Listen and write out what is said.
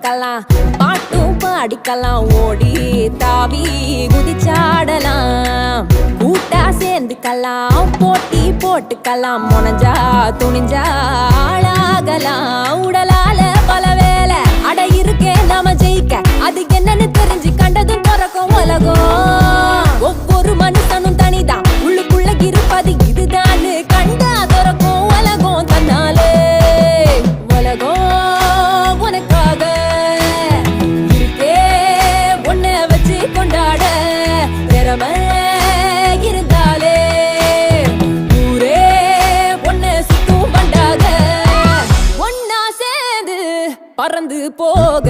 சேர்ந்துக்கலாம், பாட்டும் பாடிக்கலாம், ஓடி தாவி குதிச்சாடலாம். கூட்டா சேர்ந்துக்கலாம், போட்டி போட்டுக்கலாம், முனைஞ்சா துணிஞ்சா ஆளாகலாம். உடலால பல வேலை அட இருக்கே நாம ஜெயிக்க, அது என்னன்னு தெரிஞ்சு கண்டதும் பிறக்கும் உலகம். ஒவ்வொரு மனுஷனும் தனிதான், உள்ளுக்குள்ள இருப்பது இதுதான் கண்டா திறக்கும் உலகம் தன்னாலே. உலகம் உனக்காக இருக்கே, உன்னை வச்சு கொண்டாட திறமை இருந்தாலே ஊரே உன்னை சுத்தும் பண்டாக. ஒன்னா சேர்ந்து பறந்து போக